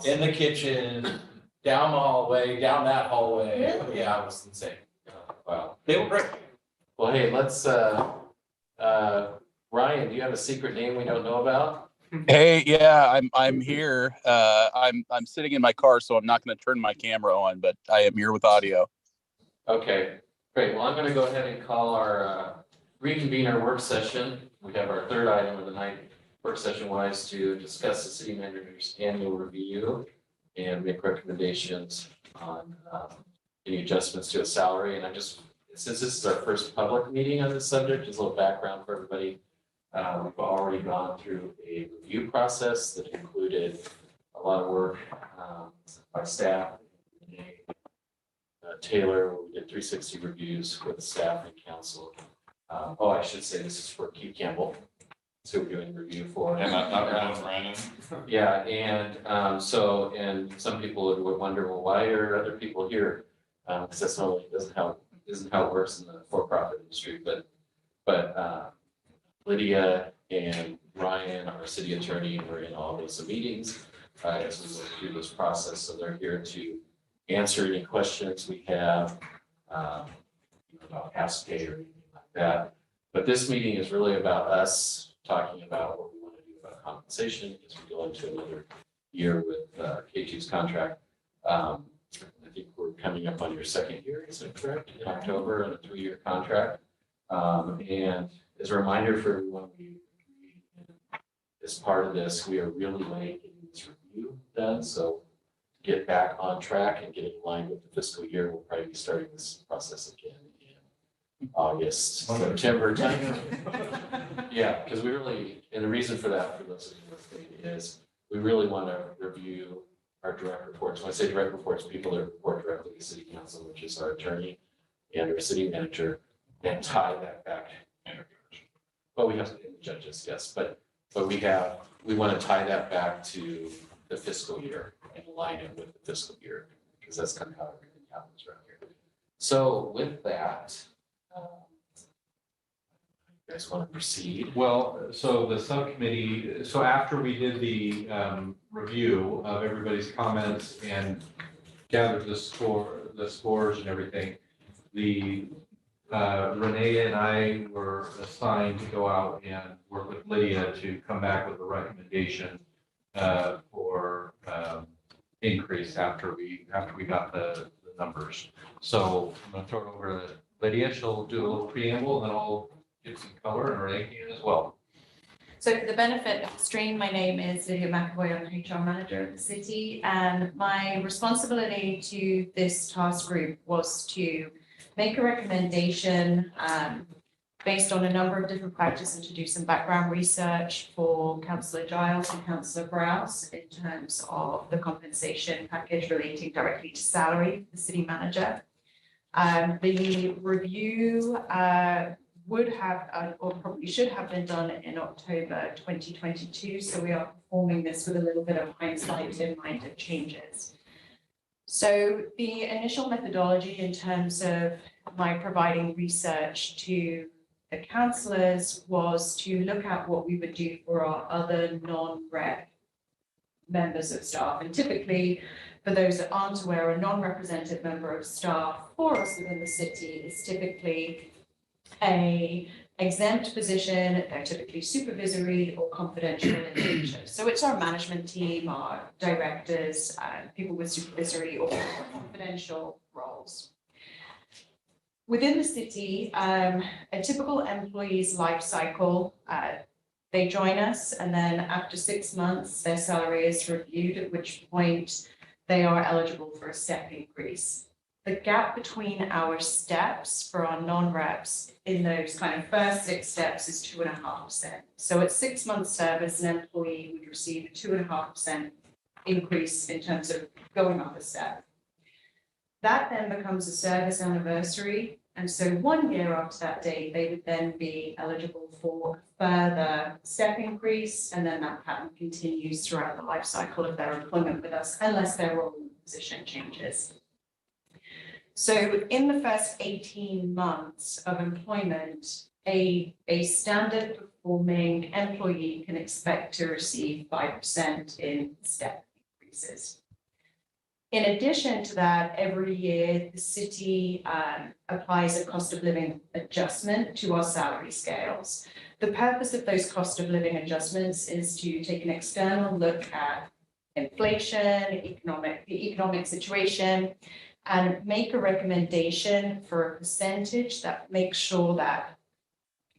in the kitchen, down the hallway, down that hallway. Really? Yeah, it was insane. Wow, they were great. Well, hey, let's, Ryan, do you have a secret name we don't know about? Hey, yeah, I'm here. I'm sitting in my car, so I'm not going to turn my camera on, but I am here with audio. Okay, great. Well, I'm gonna go ahead and call our, reconvene our work session. We have our third item of the night, work session wise, to discuss the city manager's annual review and make recommendations on, any adjustments to a salary. And I just, since this is our first public meeting on this subject, just a little background for everybody. We've already gone through a review process that included a lot of work, by staff. Taylor, we did 360 reviews with staff and council. I should say this is for Keith Campbell. So we're doing review for. And not Brandon. Yeah, and and some people would wonder, well, why are other people here? Because that's not, isn't how it works in the for-profit industry, but Lydia and Ryan, our city attorney, were in all those meetings as we went through this process. So they're here to answer any questions we have about past pay or anything like that. But this meeting is really about us talking about what we want to do about compensation as we go into another year with K2's contract. I think we're coming up on your second year, is that correct? In October, and a 3-year contract. And as a reminder for everyone, as part of this, we are really late getting this review done. So to get back on track and get in line with the fiscal year, we'll probably be starting this process again in August, September time. Yeah, because we really, and the reason for that, for those of you listening, is we really want to review our direct reports. When I say direct reports, people that report directly to city council, which is our attorney and our city manager, and tie that back. Well, we have the judges, yes, but we want to tie that back to the fiscal year and align it with the fiscal year, because that's kind of how everything happens around here. So with that, you guys want to proceed? Well, so the subcommittee, so after we did the review of everybody's comments and gathered the scores and everything, the Renee and I were assigned to go out and work with Lydia to come back with a recommendation for increase after we got the numbers. So I'm going to throw it over to Lydia. She'll do a little preamble, and then I'll give some color, and Renee can as well. So for the benefit of the stream, my name is Lydia McAvoy. I'm the HR manager of the city, and my responsibility to this task group was to make a recommendation based on a number of different factors and to do some background research for Councillor Giles and Councillor Browse in terms of the compensation package relating directly to salary, the city manager. The review would have, or probably should have been done in October 2022. So we are performing this with a little bit of hindsight in mind of changes. So the initial methodology in terms of my providing research to the councillors was to look at what we would do for our other non-rep members of staff. And typically, for those that aren't aware, a non-represented member of staff for us within the city is typically a exempt position. They're typically supervisory or confidential in nature. So it's our management team, our directors, people with supervisory or confidential roles. Within the city, a typical employee's life cycle, they join us, and then after 6 months, their salary is reviewed, at which point they are eligible for a step increase. The gap between our steps for our non-reps in those kind of first 6 steps is 2.5%. So at 6 months service, an employee would receive a 2.5% increase in terms of going up a step. That then becomes a service anniversary. And so 1 year after that date, they would then be eligible for a further step increase. And then that pattern continues throughout the life cycle of their employment with us, unless their role in the position changes. So in the first 18 months of employment, a standard performing employee can expect to receive 5% in step increase. increases. In addition to that, every year, the city applies a cost of living adjustment to our salary scales. The purpose of those cost of living adjustments is to take an external look at inflation, the economic situation, and make a recommendation for a percentage that makes sure that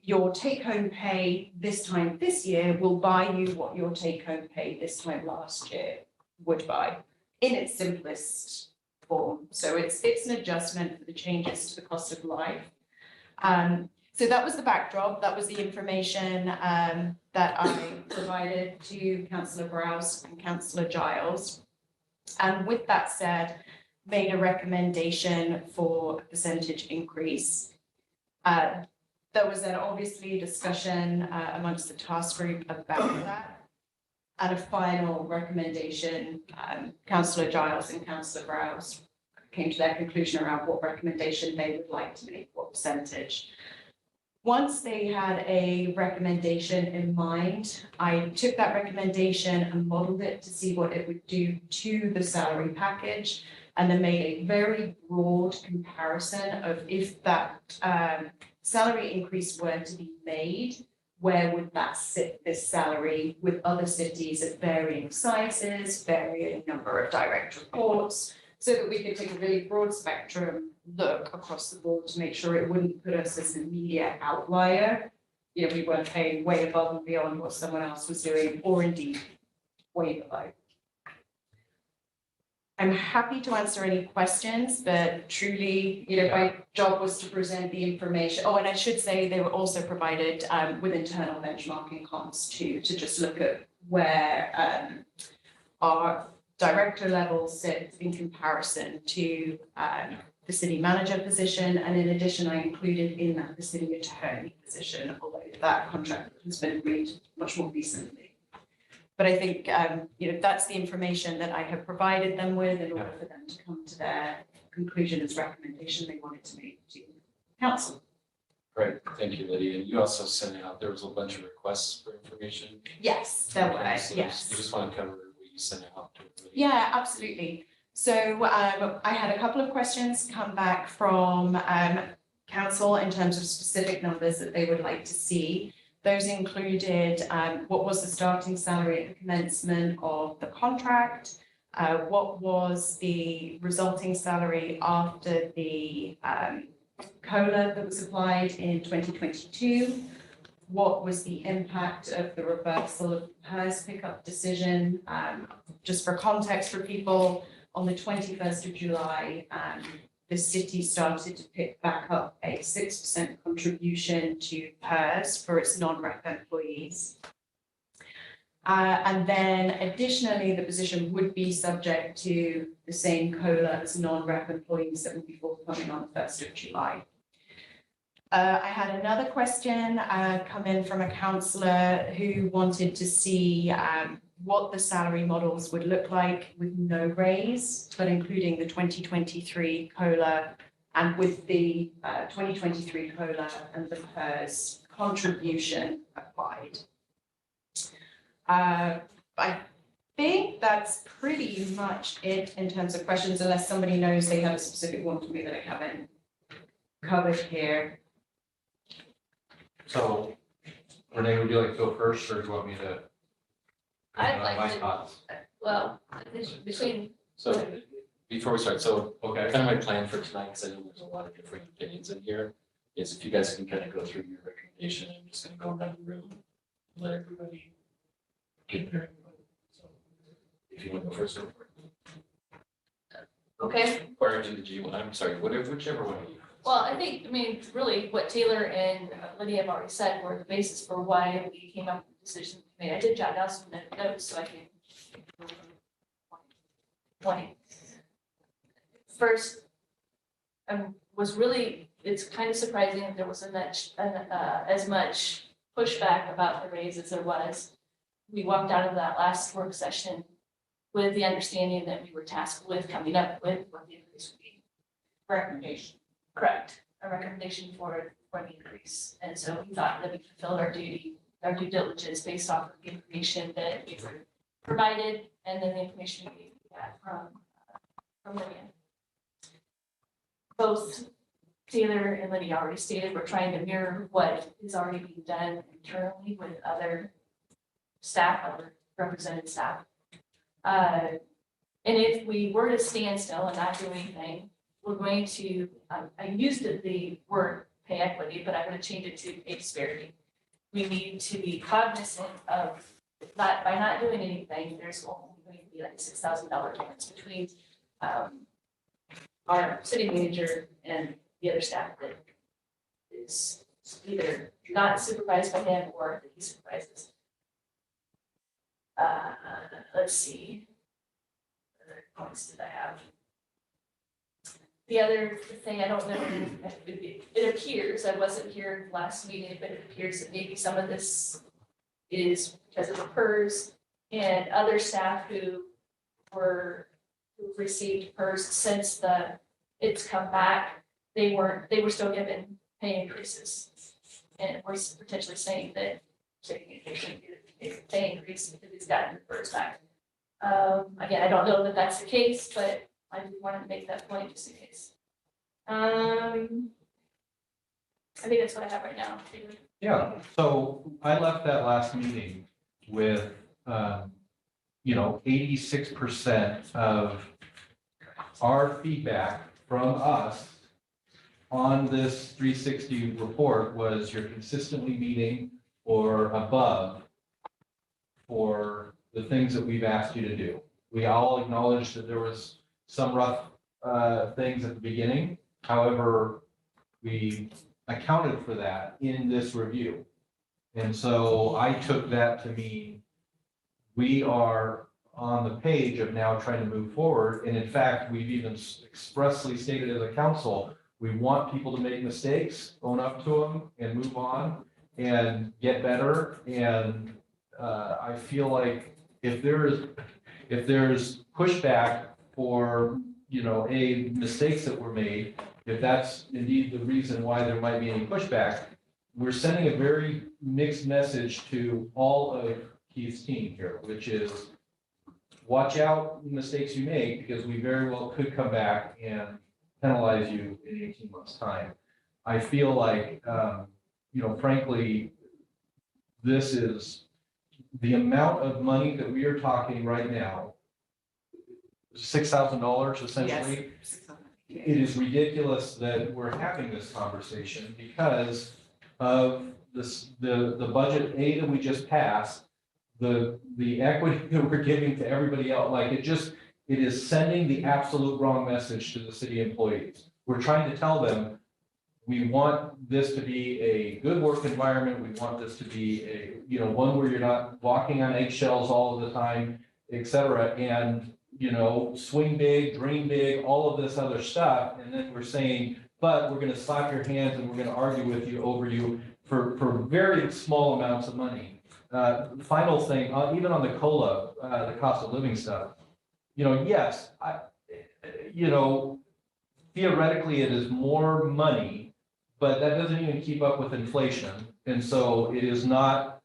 your take-home pay this time this year will buy you what your take-home pay this time last year would buy, in its simplest form. So it's an adjustment for the changes to the cost of life. So that was the backdrop. That was the information that I provided to Councillor Browse and Councillor Giles. And with that said, made a recommendation for a percentage increase. There was then obviously discussion amongst the task group about that. And a final recommendation, Councillor Giles and Councillor Browse came to their conclusion around what recommendation they would like to make, what percentage. Once they had a recommendation in mind, I took that recommendation and modeled it to see what it would do to the salary package, and then made a very broad comparison of if that salary increase were to be made, where would that sit this salary with other cities at varying sizes, varying number of direct reports, so that we could take a really broad spectrum look across the board to make sure it wouldn't put us as an immediate outlier. You know, we weren't paying way above and beyond what someone else was doing, or indeed way below. I'm happy to answer any questions, but truly, you know, my job was to present the information. Oh, and I should say they were also provided with internal benchmarking comps to just look at where our director level sits in comparison to the city manager position. And in addition, I included in that the city attorney position, although that contract has been agreed much more recently. But I think, you know, that's the information that I have provided them with in order for them to come to their conclusion as recommendation they wanted to make to council. Great, thank you, Lydia. And you also sent out, there was a bunch of requests for information. Yes, there were, Okay, so yes. You just want to cover what you sent out to everybody? Yeah, absolutely. So I had a couple of questions come back from council in terms of specific numbers that they would like to see. Those included what was the starting salary at the commencement of the contract, what was the resulting salary after the COLA that was applied in 2022, what was the impact of the reversal of the PERS pickup decision. Just for context for people, on the 21st of July, the city started to pick back up a 6% contribution to PERS for its non-rep employees. And then additionally, the position would be subject to the same COLA as non-rep employees that would be forthcoming on the 1st of July. I had another question come in from a councillor who wanted to see what the salary models would look like with no raise, but including the 2023 COLA and with the 2023 COLA and the PERS contribution applied. I think that's pretty much it in terms of questions, unless somebody knows they have a specific one for me that I haven't covered here. So Renee, would you like to go first, or do you want me to? I'd like my to- thoughts? Well, between, So before we start, so Okay, kind of my plan for tonight, because I know there's a lot of different opinions in here, is if you guys can kind of go through your recommendation, I'm just gonna go around the room, and let everybody get their input. So if you want to go first, go for it. okay, Or in the G1, I'm sorry, whatever, whichever one of you. well, I think, I mean, really what Taylor and Lydia have already said were the basis for why we came up with the decision we made. I did jot down some notes so I can. Point. First, was really, it's kind of surprising that there wasn't as much pushback about the raise as there was. We walked out of that last work session with the understanding that we were tasked with coming up with what the increase would be. Recommendation. Correct, a recommendation for the increase. And so we thought that we fulfilled our due diligence based off of the information that we were provided and then the information we both Taylor and Lydia already stated, we're trying to mirror what is already being done internally with other staff, other represented staff. And if we were to stand still and not do anything, we're going to, I used the word pay equity, but I'm going to change it to pay disparity. We need to be cognizant of that by not doing anything, there's only going to be like $6,000 difference between our city manager and the other staff that is either not supervised by him or that he supervises. Let's see. What other points did I have? The other thing, I don't know, it appears, I wasn't here last meeting, but it appears that maybe some of this is because of the PERS and other staff who've received PERS since it's come back, they were still given pay increases. And we're potentially saying that they shouldn't get a pay increase because he's gotten the PERS back. Again, I don't know that that's the case, but I just wanted to make that point just in case. I think that's what I have right now. Yeah, so I left that last meeting with, 86% of our feedback from us on this 360 report was you're consistently meeting or above for the things that we've asked you to do. We all acknowledge that there was some rough things at the beginning. However, we accounted for that in this review. And so I took that to mean we are on the page of now trying to move forward. And in fact, we've even expressly stated as a council, we want people to make mistakes, own up to them and move on and get better. And I feel like if there's pushback for, mistakes that were made, if that's indeed the reason why there might be any pushback, we're sending a very mixed message to all of Keith's team here, which is watch out mistakes you make because we very well could come back and penalize you in 18 months' time. I feel like, frankly, this is the amount of money that we are talking right now, $6,000 essentially. Yes. It is ridiculous that we're having this conversation because of this, the budget that we just passed, the equity that we're giving to everybody else, like it is sending the absolute wrong message to the city employees. We're trying to tell them, we want this to be a good work environment. We want this to be one where you're not walking on eggshells all of the time, et cetera. And swing big, dream big, all of this other stuff. And then we're saying, but we're going to slap your hands and we're going to argue with you over you for very small amounts of money. Final thing, even on the COLA, the cost of living stuff, yes, theoretically it is more money, but that doesn't even keep up with inflation. And so it is not,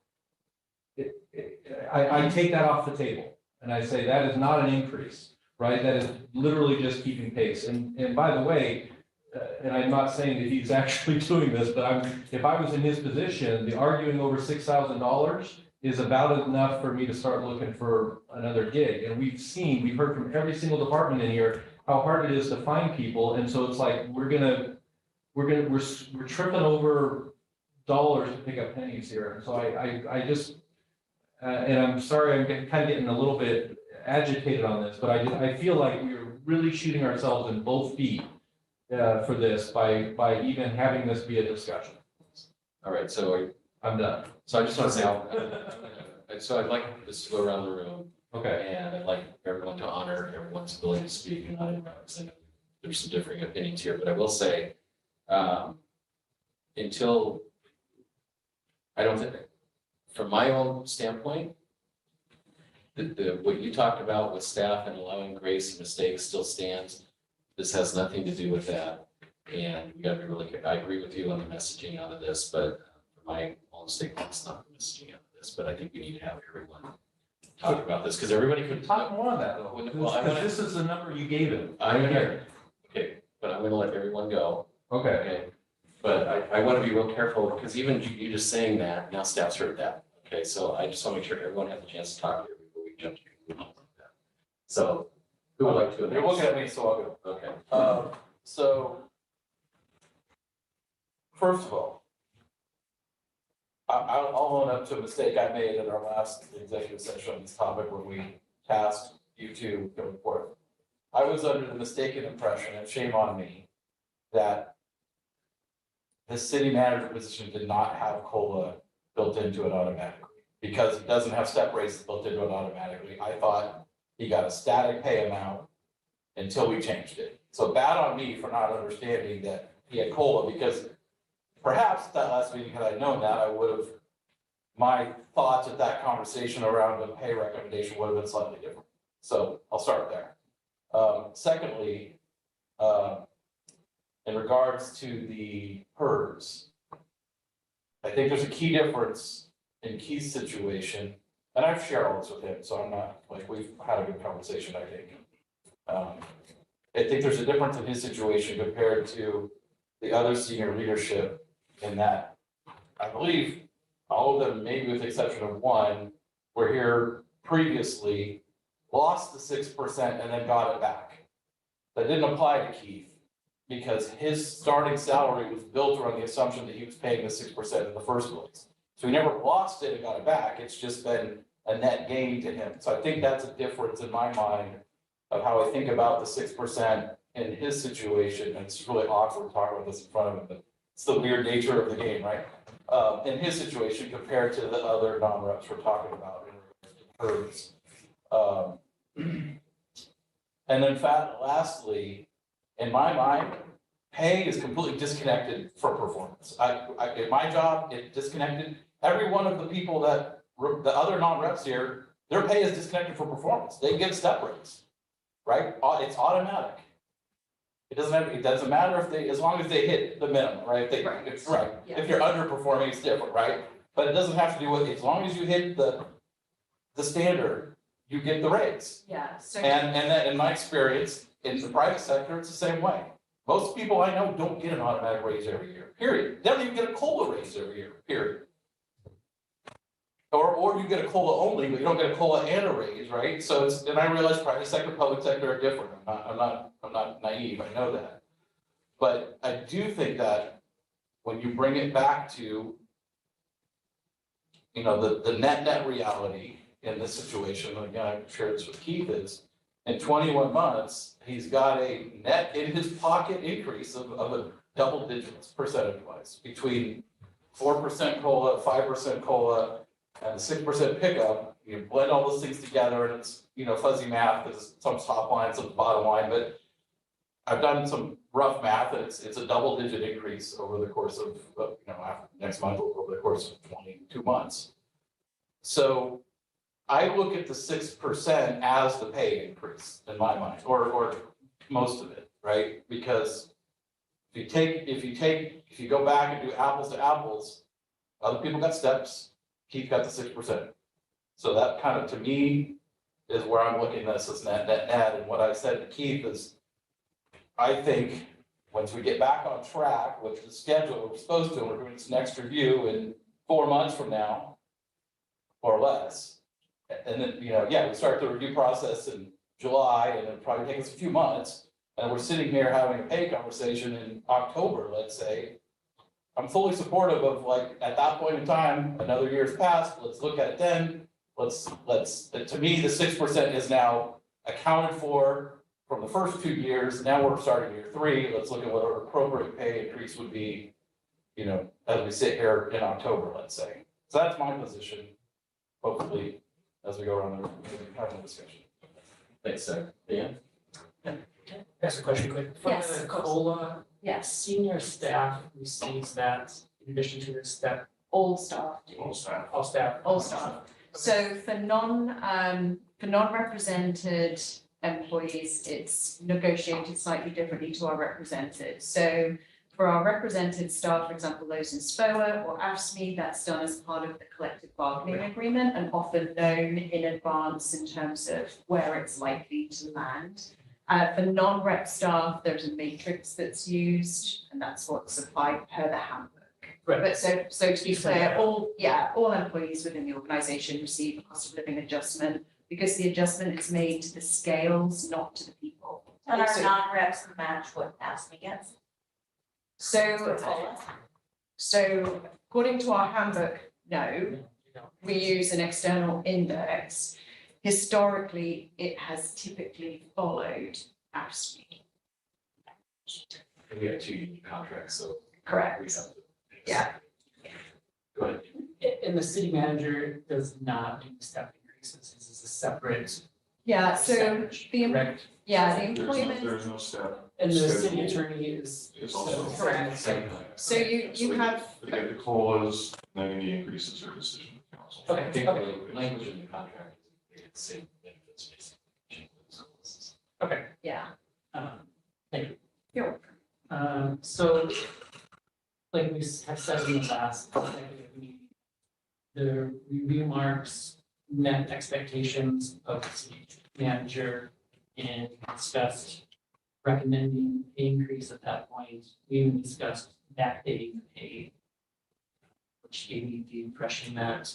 I take that off the table. And I say that is not an increase, right? That is literally just keeping pace. And by the way, and I'm not saying that he's actually doing this, but if I was in his position, the arguing over $6,000 is about enough for me to start looking for another gig. And we've heard from every single department in here how hard it is to find people. And so it's like we're tripping over dollars to pick up pennies here. And so I just. And I'm sorry, I'm kind of getting a little bit agitated on this, but I feel like we're really shooting ourselves in both feet for this by even having this be a discussion. All right, so I'm done. So I just want to say, so I'd like this to go around the room. Okay. And I'd like everyone to honor everyone's ability to speak and not interrupt. I know there's some differing opinions here, but I will say, until I don't think, from my own standpoint, what you talked about with staff and allowing grace and mistakes still stands. This has nothing to do with that. And we got to be really good. I agree with you on the messaging out of this, but for my own sake, it's not the messaging out of this. But I think we need to have everyone talk about this because everybody could Talk more on that though. Well, Because this is the number you gave him. I'm here. Okay, but I I'm gonna let everyone go, Okay, okay? But I want to be real careful, because even you just saying that, now staff's heard that, okay? So I just want to make sure everyone has a chance to talk here before we jump to conclusions like that. So, who would like to? You're looking at me, so I'll go. Okay. So, first of all, I'll own up to a mistake I made at our last executive session on this topic when we tasked you to go forth. I was under the mistaken impression, and shame on me, that the city manager position did not have COLA built into it automatically, because it doesn't have step raises built into it automatically. I thought he got a static pay amount until we changed it. So bad on me for not understanding that he had COLA, because perhaps that last meeting, had I known that, I would have, my thoughts at that conversation around the pay recommendation would have been slightly different. So I'll start there. Secondly, in regards to the PERS, I think there's a key difference in Keith's situation, and I've shared all this with him, so I'm not, like, we've had a good conversation, I think. I think there's a difference in his situation compared to the other senior leadership, in that I believe all of them, maybe with the exception of one, were here previously, lost the 6% and then got it back. That didn't apply to Keith, because his starting salary was built around the assumption that he was paying the 6% in the first place. So he never lost it and got it back. It's just been a net gain to him. So I think that's a difference in my mind of how I think about the 6% in his situation. And it's really awkward talking about this in front of him, but it's the weird nature of the game, right? In his situation compared to the other non-reps we're talking about in regards to PERS. And then lastly, in my mind, pay is completely disconnected from performance. In my job, it disconnected. Every one of the people that, the other non-reps here, their pay is disconnected from performance. They get step raise, right? It's automatic. It doesn't matter if they, as long as they hit the minimum, right? Right. It's right. Yeah. If you're underperforming, it's different, right? But it doesn't have to do with, as long as you hit the standard, you get the raise. Yeah, so. And that, in my experience, in the private sector, it's the same way. Most people I know don't get an automatic raise every year, period. They don't even get a COLA raise every year, period. Or you get a COLA only, but you don't get a COLA and a raise, right? So it's, and I realize private sector, public sector are different. I'm not naive, I know that. But I do think that when you bring it back to, you know, the net reality in this situation, again, I've shared this with Keith, is in 21 months, he's got a net in his pocket increase of a double digits percentage wise, between 4% COLA, 5% COLA, and the 6% pickup. You blend all those things together and it's, you know, fuzzy math, because some top line, some bottom line, but I've done some rough math, and it's a double digit increase over the course of, you know, after next month, over the course of 22 months. So I look at the 6% as the pay increase in my mind, or most of it, right? Because if you go back and do apples to apples, other people got steps, Keith got the 6%. So that kind of, to me, is where I'm looking at this as net. And what I said to Keith is, I think once we get back on track with the schedule we're supposed to, we're doing this next review in 4 months from now, or less. And then, you know, yeah, we start the review process in July, and it'll probably take us a few months. And we're sitting here having a pay conversation in October, let's say. I'm fully supportive of, like, at that point in time, another year's passed, let's look at it then. To me, the 6% is now accounted for from the first 2 years. Now we're starting year 3. Let's look at what our appropriate pay increase would be, you know, as we sit here in October, let's say. So that's my position, hopefully, as we go around and have a discussion. Thanks, sir. Dan? Ask a question quick. For Yes, the of course. COLA, Yes, senior staff receives that in addition to their step, all staff do. all staff. All staff. So for non-represented employees, it's negotiated slightly differently to our represented. So for our represented staff, for example, those in SPOA or AFSCME, that's done as part of the collective bargaining agreement and often known in advance in terms of where it's likely to land. For non-rep staff, there's a matrix that's used, and that's what's applied per the handbook. Right. But so to be clear, all employees within the organisation receive a cost of living adjustment because the adjustment is made to the scales, not to the people. And our So- non-reps match what ASME gets. So according to our handbook, no, we use an external index. Historically, it has typically followed ASME. We have 2 union contracts, so. Correct. we have to- Yeah. Go ahead. And the city manager does not do step increases, this is a separate. Yeah, so percentage, the, correct? yeah, the employment, There's no step. And the city schedule. attorney is. Is also- Correct. so you have, They get the COLAs, and then any increases are decision of council. Okay. I think the language in the contract is the same benefits basically. Okay. yeah. Thank you. You're So, like we have said in the last executive meeting, the review marks met expectations of the city manager and discussed recommending pay increase at that point. We even discussed backdating the pay, which gave me the impression that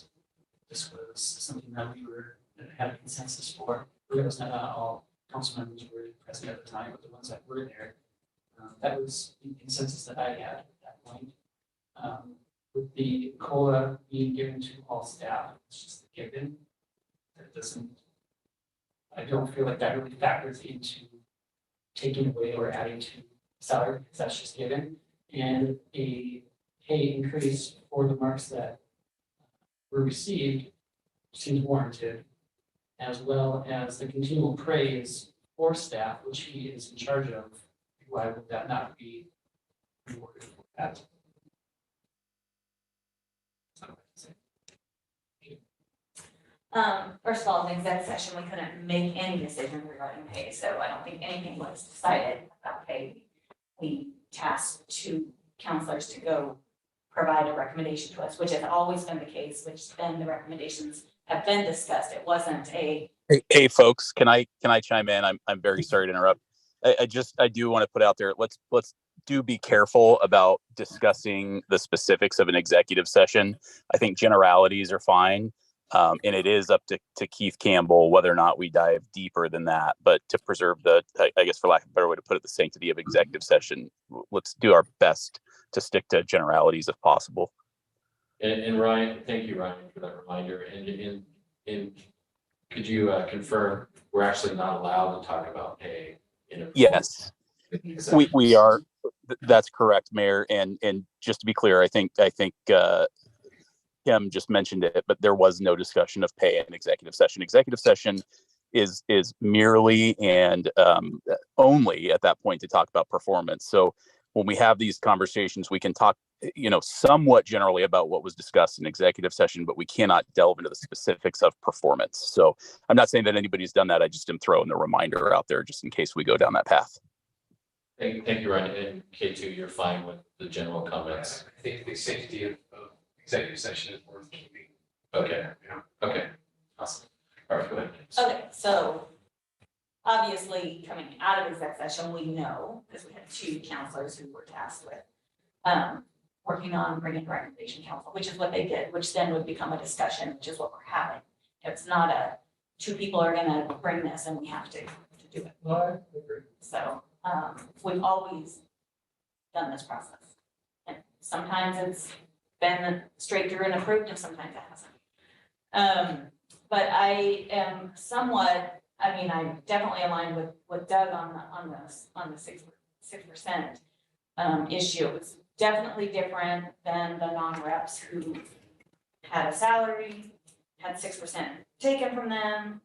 this was something that we were, that had a consensus for. There was not all council members were present at the time, but the ones that were there. That was the consensus that I had at that point. With the COLA being given to all staff, it's just a given. That doesn't, I don't feel like that really factors into taking away or adding to salary, because that's just given. And a pay increase for the marks that were received seems warranted, as well as the continual praise for staff, which he is in charge of. Why would that not be rewarded for that? First of all, in the exec session, we couldn't make any decision regarding pay, so I don't think anything was decided about pay. We tasked 2 counselors to go provide a recommendation to us, which has always been the case, which then the recommendations have been discussed. It wasn't a, Hey, folks, can I chime in? I'm very sorry to interrupt. I do want to put out there, let's do be careful about discussing the specifics of an executive session. I think generalities are fine. And it is up to Keith Campbell whether or not we dive deeper than that. But to preserve I guess for lack of a better way to put it, the sanctity of executive session, let's do our best to stick to generalities if possible. And Ryan, thank you, Ryan, for that reminder. And could you confirm we're actually not allowed to talk about pay in a Yes, we are. That's correct, Mayor. And just to be clear, I think Kim just mentioned it, but there was no discussion of pay in executive session. Executive session is merely and only at that point to talk about performance. So when we have these conversations, we can talk, somewhat generally about what was discussed in executive session, but we cannot delve into the specifics of performance. So I'm not saying that anybody's done that. I just am throwing the reminder out there just in case we go down that path. Thank you, Ryan. And K2, you're fine with the general comments. I think the safety of executive session is worth keeping. Okay. Okay. Awesome. All right, go ahead. okay, so obviously coming out of exec session, we know, because we had 2 counselors who were tasked with working on bringing recommendation council, which is what they did, which then would become a discussion, which is what we're having. It's not 2 people are gonna bring this and we have to do it. Well, I agree. So, we've always done this process. And sometimes it's been straight through and approved and sometimes it hasn't. But I am somewhat, I'm definitely aligned with Doug on the 6% issue. It's definitely different than the non-reps who had a salary, had 6% taken from them,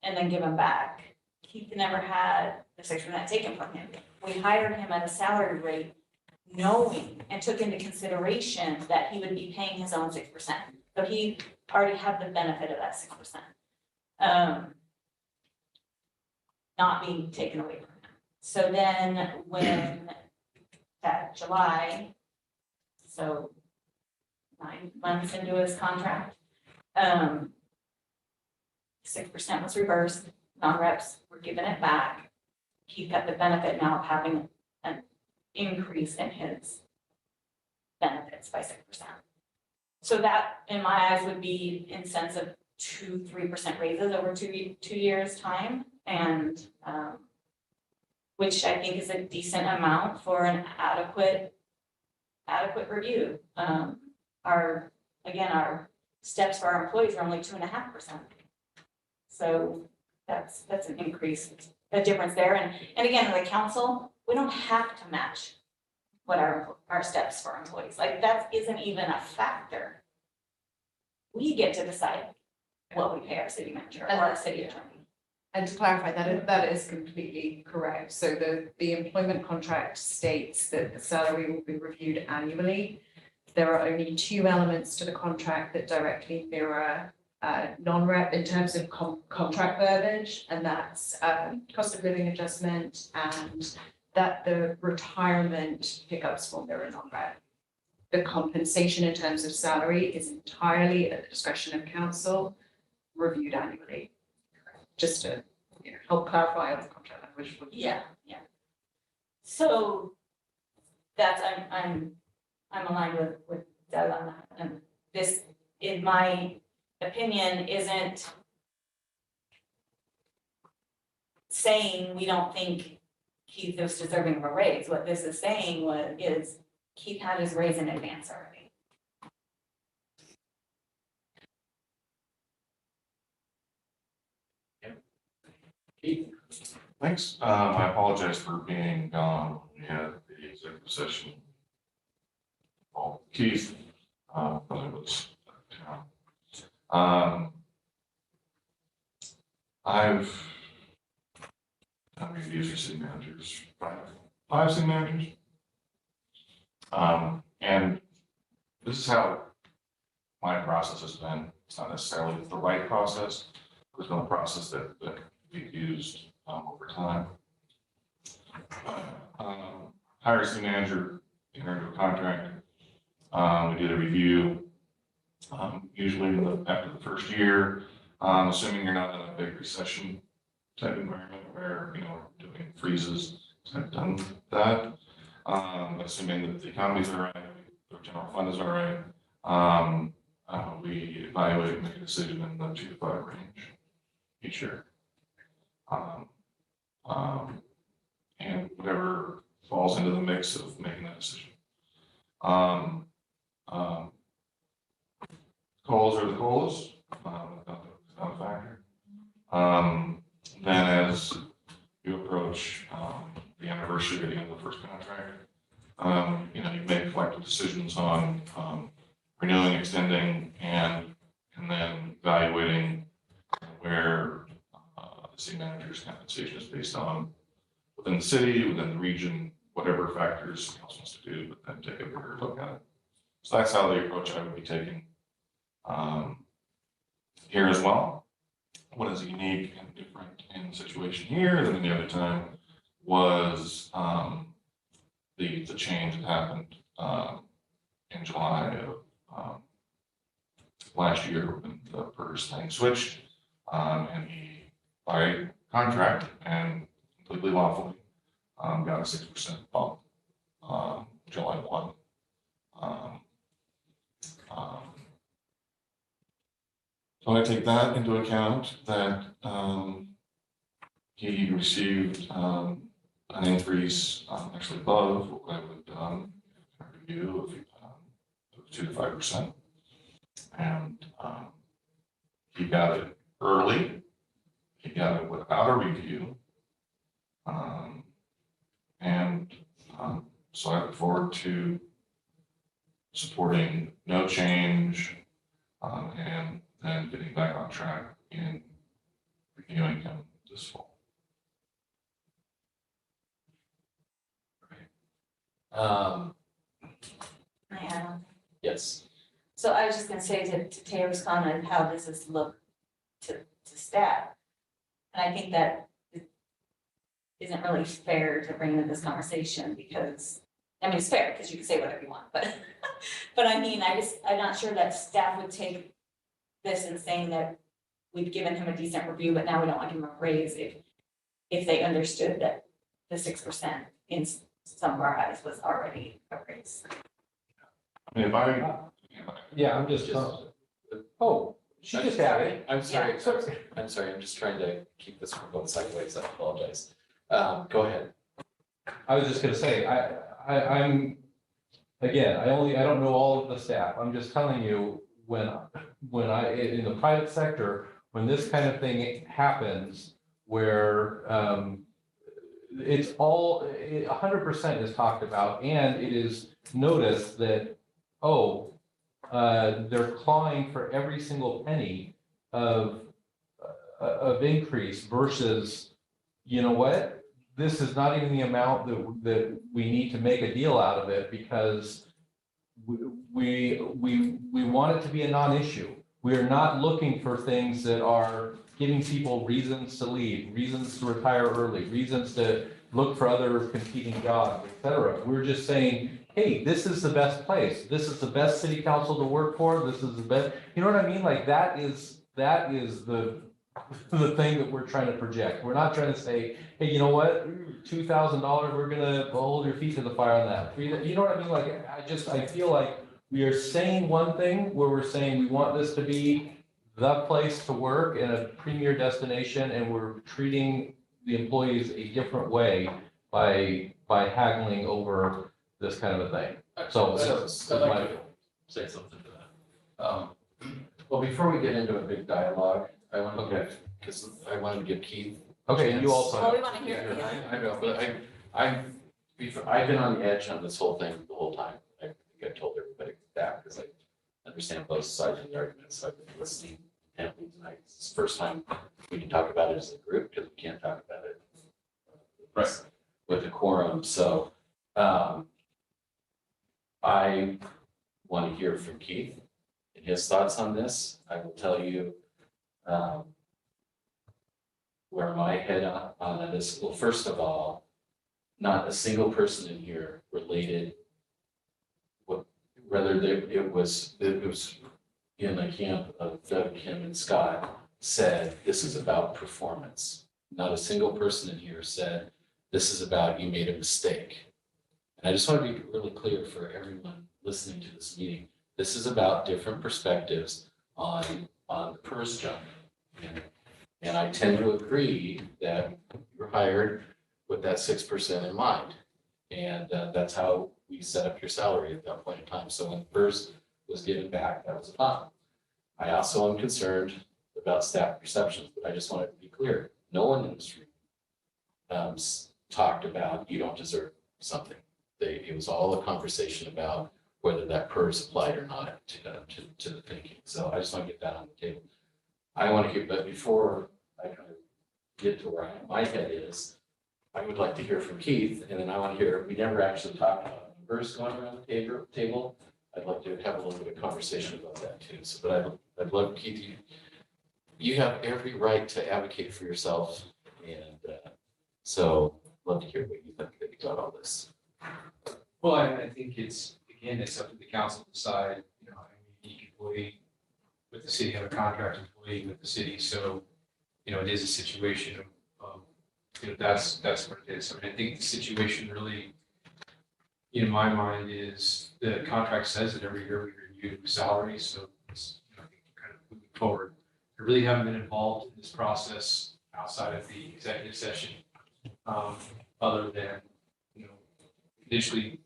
and then given back. Keith never had the 6% taken from him. We hired him at a salary rate knowing and took into consideration that he would be paying his own 6%. So he already had the benefit of that 6%. Not being taken away from him. So then when that July, so 9 months into his contract, 6% was reversed, non-reps were given it back. Keith got the benefit now of having an increase in his benefits by 6%. So that, in my eyes, would be in sense of 2-3% raises over 2 years' time, and which I think is a decent amount for an adequate review. Our steps for our employees are only 2.5%. So that's an increase, a difference there. And again, the council, we don't have to match what our steps for employees, like that isn't even a factor. We get to decide what we pay our city manager or our city attorney. And to clarify, that is completely correct. So the employment contract states that the salary will be reviewed annually. There are only 2 elements to the contract that directly mirror non-rep in terms of contract verbiage, and that's cost of living adjustment and that the retirement pickups will mirror non-rep. The compensation in terms of salary is entirely at the discretion of council, reviewed annually. Just to help clarify on the contract language. Yeah. So that's, I'm aligned with Doug on that, and this, in my opinion, isn't saying we don't think Keith is deserving of a raise. What this is saying is Keith had his raise in advance already. Thanks. I apologize for being gone. We had the executive session. Well, Keith, when I was out of town. I've done reviews for city managers, five city managers. And this is how my process has been. It's not necessarily the right process. It's been a process that we've used over time. Hire a city manager, enter into a contract. We did a review, usually after the first year, assuming you're not in a big recession type environment where, doing freezes. I've done that. Assuming that the economy's all right, the general fund is all right. We evaluate and make a decision in the 2 to 5 range each year. And whatever falls into the mix of making that decision. Calls are the calls, not a factor. Then as you approach the anniversary of the end of the first contract, you make collective decisions on renewing, extending, and then evaluating where the city manager's compensation is based on within the city, within the region, whatever factors council wants to do, but then take a bigger look at it. So that's how the approach I would be taking here as well. What is unique and different in the situation here than any other time was the change that happened in July of last year when the PERS thing switched, and he, by contract and completely lawfully, got a 6% bump July 1. So I take that into account that he received an increase actually above what I would review of 2 to 5%. And he got it early. He got it without a review. So I look forward to supporting no change and then getting back on track in reviewing him this fall. Yes. So I was just gonna say to Taylor's comment, how does this look to staff? And I think that it isn't really fair to bring into this conversation because, it's fair because you can say whatever you want, but I mean, I'm not sure that staff would take this and saying that we've given him a decent review, but now we don't want to give him a raise if they understood that the 6% in some of our eyes was already a raise. I mean, if I, Yeah, I'm just, oh, she just had it. I'm sorry, I'm sorry, I'm just trying to keep this from going sideways, I apologize. Go ahead. I was just gonna say, I'm, again, I don't know all of the staff. I'm just telling you, when in the private sector, when this kind of thing happens, where, it's all, 100% is talked about, and it is noticed that, oh, they're clawing for every single penny of increase versus, you know what? This is not even the amount that we need to make a deal out of it, because we want it to be a non-issue. We are not looking for things that are giving people reasons to leave, reasons to retire early, reasons to look for other competing jobs, et cetera. We're just saying, hey, this is the best place. This is the best city council to work for. This is the best, you know what I mean? Like that is the thing that we're trying to project. We're not trying to say, hey, you know what, $2,000, we're gonna hold your feet to the fire on that. You know what I mean? Like, I feel like we are saying one thing where we're saying we want this to be the place to work and a premier destination, and we're treating the employees a different way by haggling over this kind of a thing. So that's I'd like my, to say something to that. Well, before we get into a big dialogue, I want to Okay. because I wanted to give Keith. okay, and you also. Well, we want to hear you. I know, but I've been on the edge on this whole thing the whole time. I think I told everybody that because I understand both sides of the argument. So I've been listening intently tonight. It's the first time we can talk about it as a group because we can't talk about it with a quorum. So I want to hear from Keith and his thoughts on this. I will tell you where my head on it is. Well, first of all, not a single person in here related whether it was in the camp of Doug, Kim, and Scott said this is about performance. Not a single person in here said this is about you made a mistake. And I just want to be really clear for everyone listening to this meeting. This is about different perspectives on the PERS jump. And I tend to agree that you're hired with that 6% in mind. And that's how we set up your salary at that point in time. So when PERS was given back, that was a problem. I also am concerned about staff perceptions, but I just want to be clear. No one in this room talked about you don't deserve something. It was all a conversation about whether that PERS applied or not to the thinking. So I just want to get that on the table. I want to hear, but before I kind of get to where my head is, I would like to hear from Keith, and then I want to hear, we never actually talked about PERS going around the table. I'd like to have a little bit of conversation about that too. So, but I'd love, Keith, you have every right to advocate for yourself. And so I'd love to hear what you think about all this. Well, I think it's up to the council to decide, I'm a unique employee with the city, I'm a contract employee with the city, so, it is a situation of, that's what it is. I mean, I think the situation really, in my mind, is the contract says that every year we review salaries, so it's, I think kind of moving forward. I really haven't been involved in this process outside of the executive session, other than, initially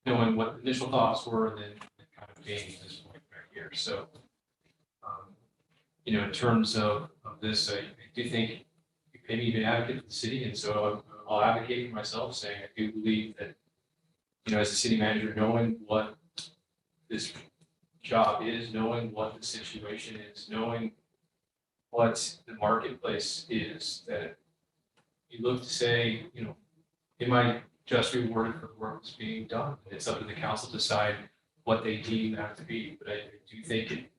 knowing what the initial thoughts were and then kind of gaining this point right here. So, in terms of this, I do think you pay me to be an advocate for the city. And so I'll advocate for myself, saying I do believe that, as a city manager, knowing what this job is, knowing what the situation is, knowing what the marketplace is, that you look to say, am I just rewarded for the work that's being done? It's up to the council to decide what they deem that to be. But I do think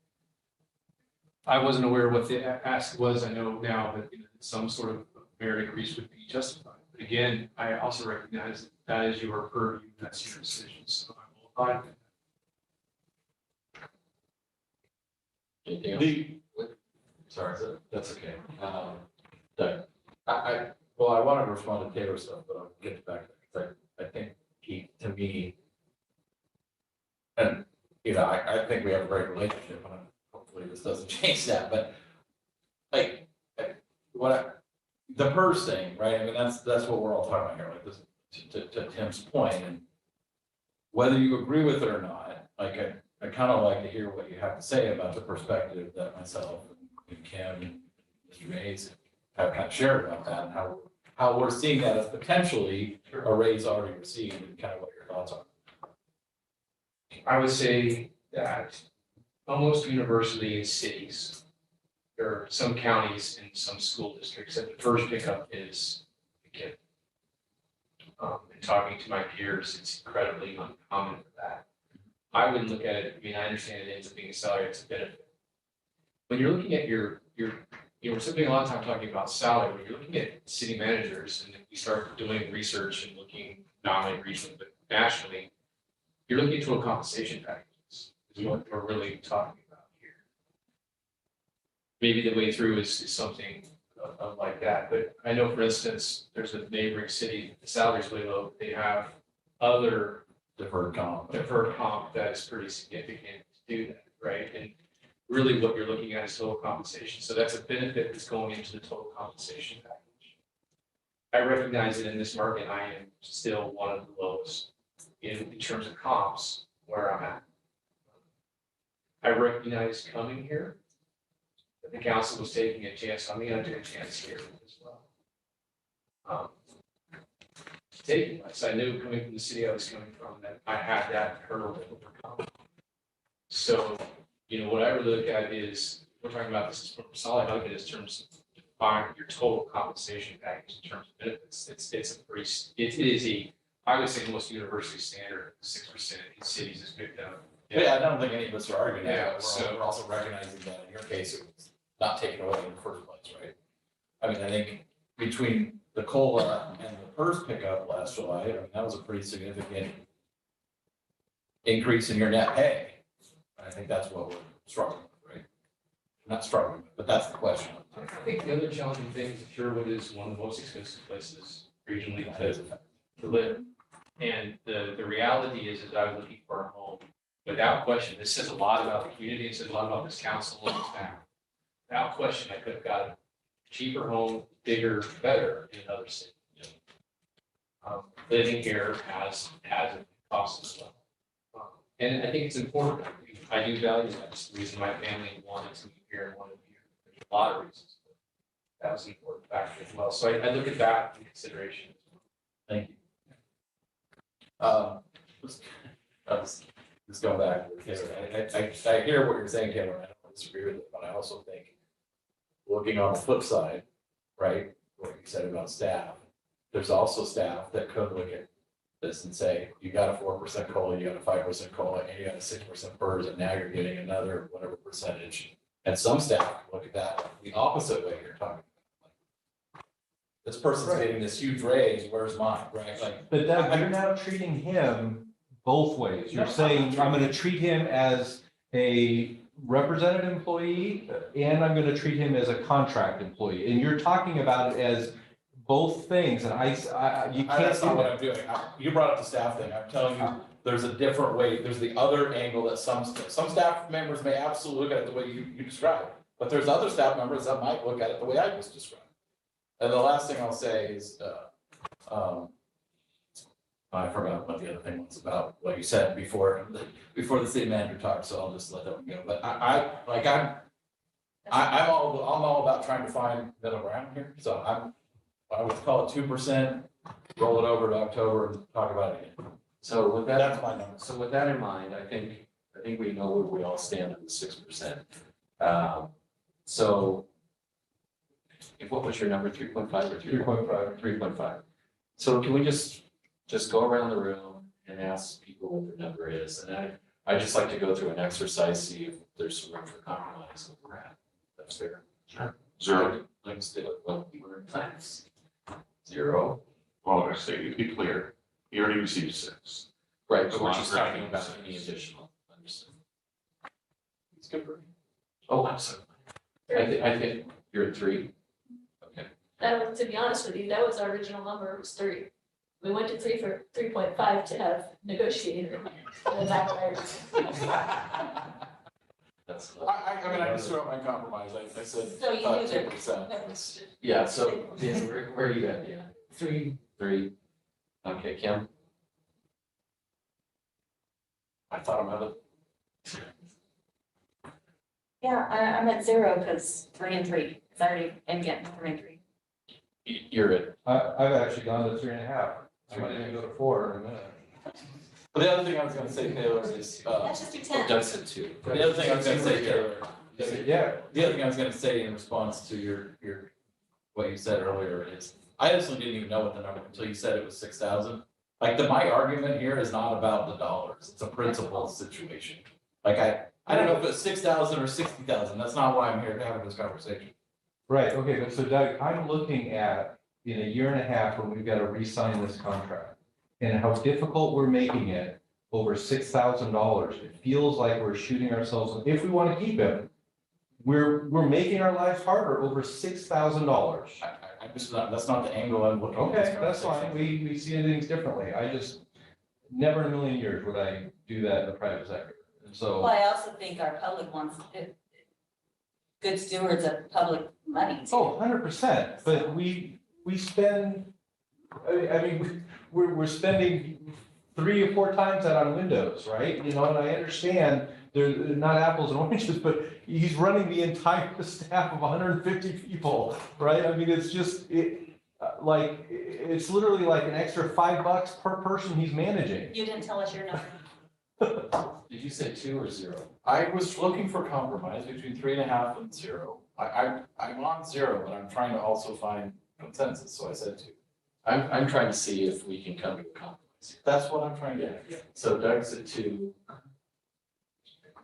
I wasn't aware of what the ask was. I know now that some sort of merit increase would be justified. But again, I also recognize that that is your purview, that's your decision. So I will abide by that. Anything else? Sorry, that's okay. Doug, Well, I wanted to respond to Taylor's stuff, but I'll get back to that, because I think he, to me, and, I think we have a great relationship, and hopefully this doesn't change that, but like, the PERS thing, right? I mean, that's what we're all talking about here, like this, to Tim's point, and whether you agree with it or not, like, I kind of like to hear what you have to say about the perspective that myself and Kim and Mr. Mays have kind of shared about that, and how we're seeing that as potentially a raise already received, and kind of what your thoughts are. I would say that almost universally in cities, there are some counties and some school districts that the first pickup is a given. And talking to my peers, it's incredibly uncommon for that. I would look at it, I mean, I understand it ends up being a salary, it's a benefit. When you're looking at your, we're spending a lot of time talking about salary, when you're looking at city managers, and if we start doing research and looking not only regionally, but nationally, you're looking at total compensation packages, is what we're really talking about here. Maybe the way through is something of like that, but I know, for instance, there's a neighboring city, the salary's really low, they have other Deferred comp. that is pretty significant to do that, right? And really what you're looking at is total compensation, so that's a benefit that's going into the total compensation package. I recognize that in this market, I am still one of the lowest in terms of comps where I'm at. I recognize coming here, that the council was taking a chance on me, I took a chance here as well. Taking this, I knew coming from the city I was coming from, that I had that hurdle to overcome. So, what I really look at is, we're talking about this from solid budget in terms of defining your total compensation package in terms of benefits. It's a pretty, it is a, I would say most university standard, 6% in cities is picked up. Yeah, I don't think any of us are arguing Yeah, that, so- we're also recognizing that in your case, it was not taken away in the first place, right? I mean, I think between the COLA and the PERS pickup last July, I mean, that was a pretty significant increase in your net pay. I think that's what we're struggling with, right? Not struggling with, but that's the question. I think the other challenging thing is that Sherwood is one of the most expensive places regionally That is a to fact. live. And the reality is I was looking for a home, without question, this says a lot about the community, it says a lot about this council and this town. Without question, I could have got a cheaper home, bigger, better in another city. Living here has a cost as well. And I think it's important, I do value that, it's the reason my family wanted to be here and wanted to be here, there's a lot of reasons. That was an important factor as well, so I look at that in consideration. Thank you. Let's go back to Taylor. I hear what you're saying, Taylor, I don't disagree with it, but I also think looking on the flip side, right, what you said about staff, there's also staff that could look at this and say, you got a 4% COLA, you got a 5% COLA, and you got a 6% PERS, and now you're getting another whatever percentage. And some staff look at that the opposite way you're talking about. This person's getting this huge raise, where's mine, right? Like, But Doug, you're now treating him both ways. You're saying, I'm gonna treat him as a represented employee, and I'm gonna treat him as a contract employee. And you're talking about it as both things, and you can't that's not do what that. I'm doing. You brought up the staff thing. I'm telling you, there's a different way. There's the other angle that some staff members may absolutely look at it the way you described. But there's other staff members that might look at it the way I just described. And the last thing I'll say is, I forgot what the other thing was about, what you said before the city manager talked, so I'll just let that one go. But I'm all about trying to find middle ground here. So I would call it 2%, roll it over to October and talk about it again. So with that, That's my number. so with that in mind, I think we know where we all stand on the 6%. So what was your number, 3.5 or 3.5? 3.5. So can we just go around the room and ask people what their number is? And I just like to go through an exercise, see if there's some room for compromise where we're at. That's fair. Sure. Zero. Let's do it. Well, we're in times. 0. Well, I say, to be clear, he already received 6. Right, but So we're I'm just talking agreeing about with any 6. additional. Understood. It's good for me. Oh, I'm sorry. I think you're at 3. Okay. That was, to be honest with you, that was our original number, was 3. We went to 3.5 to have negotiated. And then backfired. That's, I mean, I just threw out my compromise, I said, So you knew that- 10%. yeah, so Dan, where are you at, Dan? 3. 3? Okay, Kim? I thought about it. Yeah, I'm at 0 because 3 and 3. It's already, and getting 3 and 3. You're at, I've actually gone to 3.5. I might even go to 4 in a minute. But the other thing I was gonna say, Taylor, is, Let's just do 10. Doug said 2. the other thing I was gonna say, Taylor, Yeah, the other thing I was gonna say in response to your, what you said earlier is, I actually didn't even know what the number, until you said it was 6,000. Like, my argument here is not about the dollars, it's a principle situation. Like, I don't know if it's 6,000 or 60,000, that's not why I'm here to have this conversation. right, okay, but so Doug, I'm looking at in a year and a half when we've got to re-sign this contract and how difficult we're making it over $6,000. It feels like we're shooting ourselves, if we want to keep him, we're making our lives harder over $6,000. I just, that's not the angle I'm looking at this Okay, that's conversation. fine, we see things differently, I just, never in a million years would I do that in the private sector, and Well, so. I also think our public wants good stewards of public money. Oh, 100%, but we spend, I mean, we're spending 3 or 4 times that on windows, right? You know, and I understand they're not apples and oranges, but he's running the entire staff of 150 people, right? I mean, it's just, it's literally like an extra $5 per person he's managing. You didn't tell us your number. Did you say 2 or 0? I was looking for compromise between 3.5 and 0. I'm on 0, but I'm trying to also find consensus, so I said 2. I'm trying to see if we can come to a compromise. That's what I'm trying to Yeah, get. so Doug's at 2.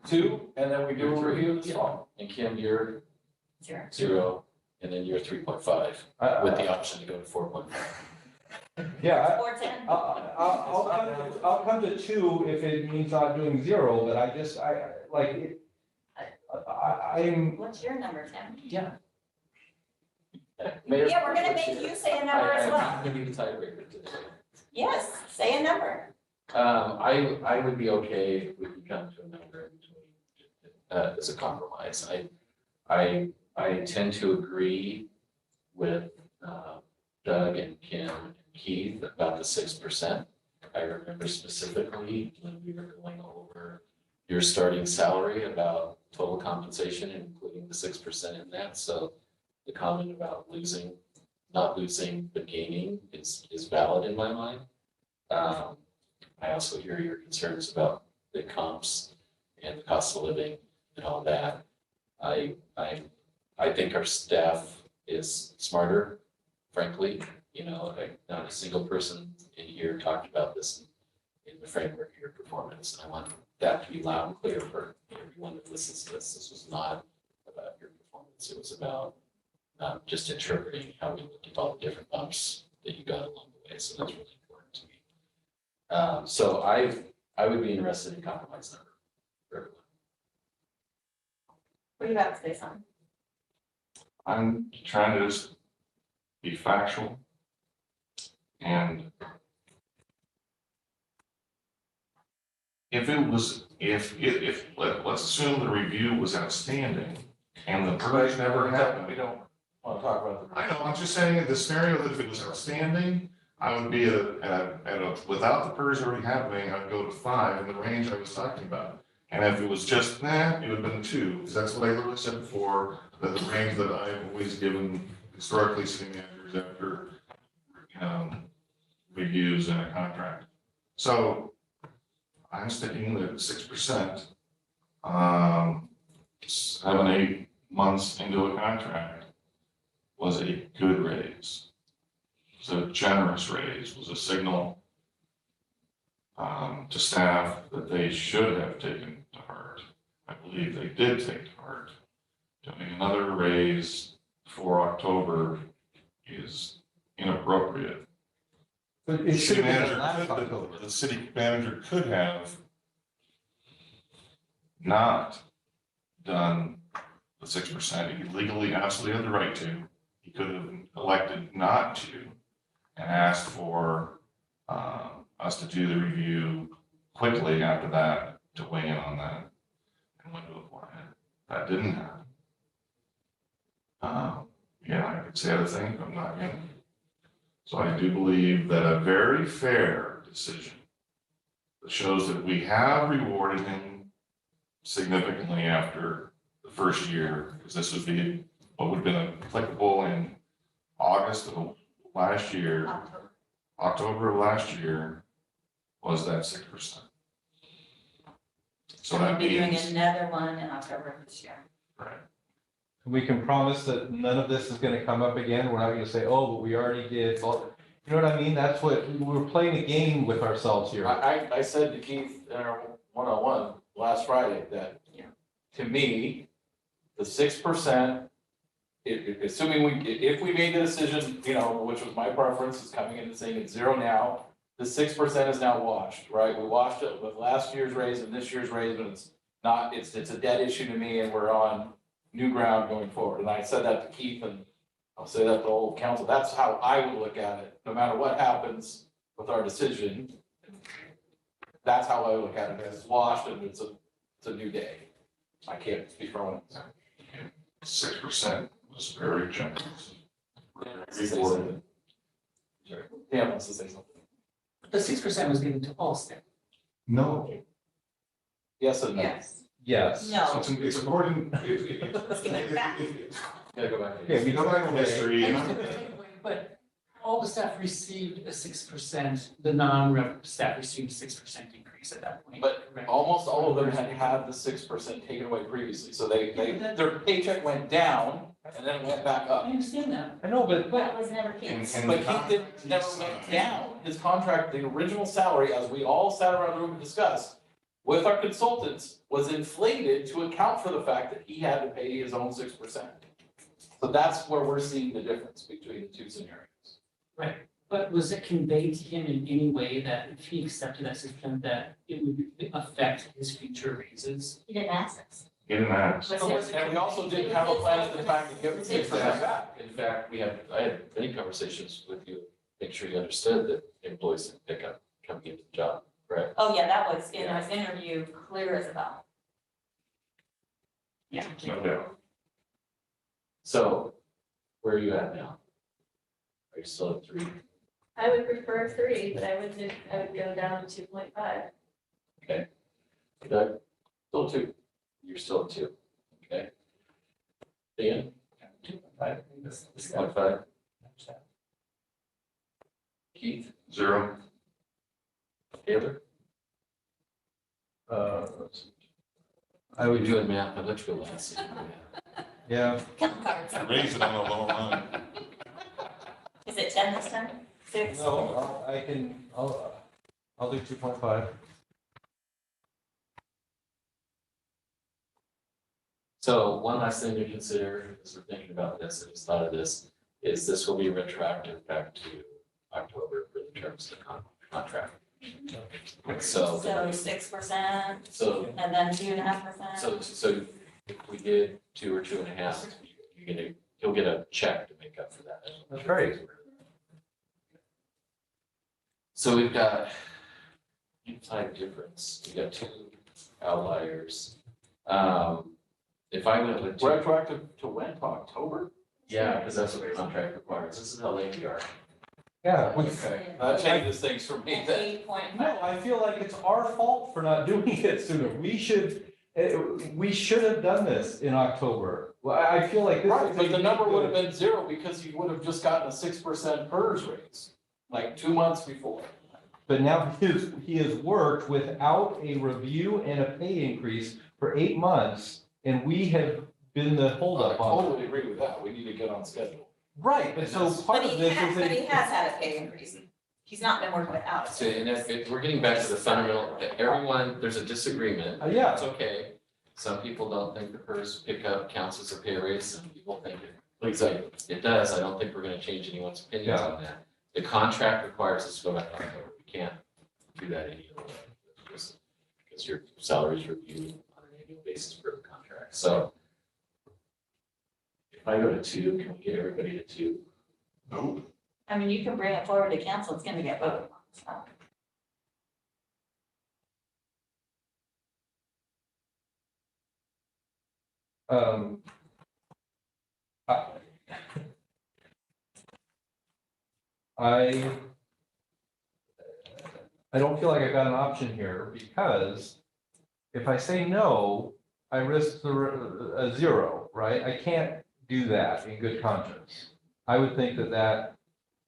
2, and then we do a You're 3. review this Yeah. fall. And Kim, you're 0. 0, and then you're 3.5, with the option to go to 4.5. Yeah, 4, 10. I'll come to 2 if it means not doing 0, but I'm, What's your number, Tim? Yeah. Yeah, we're gonna make you say a number as well. I'm gonna be the tiebreaker today. Yes, say a number. I would be okay if we could come to a number in between, as a compromise. I tend to agree with, Doug and Kim and Keith about the 6%. I remember specifically when we were going over your starting salary about total compensation, including the 6% in that. So the comment about losing, not losing, but gaining is valid in my mind. I also hear your concerns about the comps and the cost of living and all that. I think our staff is smarter, frankly. You know, not a single person in here talked about this in the framework of your performance. I want that to be loud and clear for everyone that listens to this. This was not about your performance. It was about just interpreting how we looked at all the different bumps that you got along the way. So that's really important to me. So I would be interested in compromise number for everyone. What do you got to say, son? I'm trying to just be factual. And if let's assume the review was outstanding and the purge never happened. We don't want to talk about the. I know, I'm just saying in the scenario that if it was outstanding, I would be without the purge already happening, I'd go to 5 in the range I was talking about. And if it was just that, it would have been 2, because that's what I literally said before, that the range that I've always given historically city managers after, reviews in a contract. So I'm sticking with 6%. 7, 8 months into a contract was a good raise. It was a generous raise, was a signal to staff that they should have taken to heart. I believe they did take to heart. Doing another raise for October is inappropriate. but it The should city have been manager last could, October. the city manager could have not done the 6%. He legally absolutely had the right to, He could have elected not to and asked for us to do the review quickly after that to weigh in on that and when to apply it. That didn't happen. Yeah, I could say other things, but I'm not going to. So I do believe that a very fair decision that shows that we have rewarded him significantly after the first year, because this would be what would have been applicable in August of last year, October of last year, was that 6%. So And we'll that be doing means, another one in October of this year. right, We can promise that none of this is gonna come up again. We're not gonna say, oh, but we already did. Well, you know what I mean? That's what, we're playing a game with ourselves here. I said to Keith in our one-on-one last Friday that, to me, the 6%, assuming if we made the decision, which was my preference, is coming in and saying it's 0 now, the 6% is now washed, right? We washed it with last year's raise and this year's raise, but it's not, it's a dead issue to me, and we're on new ground going forward. And I said that to Keith, and I'll say that to the whole council. That's how I would look at it, no matter what happens with our decision. That's how I look at it. It's washed and it's a new day. I can't speak for one. 6% was very generous. Dan wants to say something. The 6% was given to all staff. No. Yes and no. Yes. Yes. So No. it's according. Let's give it back. Gotta go back. Okay, we Go back to history. But all the staff received a 6%, the non-rev staff received a 6% increase at that point. But correct? almost all of them had the 6% taken away previously, so their paycheck went down and then it went back I up. understand that. I know, but That was never Keith's. And- But Keith never went down. His contract, the original salary, as we all sat around the room and discussed, with our consultants, was inflated to account for the fact that he had to pay his own 6%. So that's where we're seeing the difference between the two scenarios. But was it conveyed to him in any way that if he accepted that 6%, that it would affect his future raises? He didn't ask us. Get an axe. And we also didn't have a plan at the time to give the 6% back. In fact, I had many conversations with you, make sure you understood that employees didn't pick up coming into the job, right? Oh, yeah, that was in his interview, clear as a bell. Yeah. No doubt. So where are you at now? Are you still at 3? I would prefer 3, but I would go down to 2.5. Doug? Still 2. You're still at 2. Okay. Dan? 2.5. Keith? 0. Taylor? I We're would, doing math, I'd let you go last. yeah, Count cards. Raise it on the low line. Is it 10 this time? 6? no, I'll do 2.5. So one last thing to consider as we're thinking about this, and just thought of this will be retroactive back to October for the terms of the contract. So, So 6% so, and then 2.5%. so if we did 2 or 2.5, you'll get a check to make up for that. That's great. So we've got type difference, we got 2 outliers. If I went with 2, Retroactive to when, to October? yeah, because that's what the contract requires, this is how late we are. Yeah, Okay, that changes things for me then. 8.5. no, I feel like it's our fault for not doing it sooner. We should have done this in October. Well, I feel like this. Right, but the number would have been 0 because you would have just gotten a 6% PERS raise, like 2 months before. But now he has worked without a review and a pay increase for 8 months, and we have been the I holdup on it. totally agree with that. We need to get on schedule. Right, but so part But of he this has, is but he a, has had a pay increase. He's not been working without So, it. and if we're getting back to the fundamental, that everyone, there's a disagreement. yeah, It's okay. Some people don't think the PERS pickup counts as a pay raise, some people think it does. I don't think we're gonna change anyone's opinions on that. The contract requires us to go back to October. We can't do that any other way. Because your salary is reviewed on an annual basis for the contract. So If I go to 2, can we get everybody to 2? Nope. I mean, you can bring it forward to council, it's gonna get voted on, so. I I don't feel like I got an option here because if I say no, I risk a 0, right? I can't do that in good conscience. I would think that that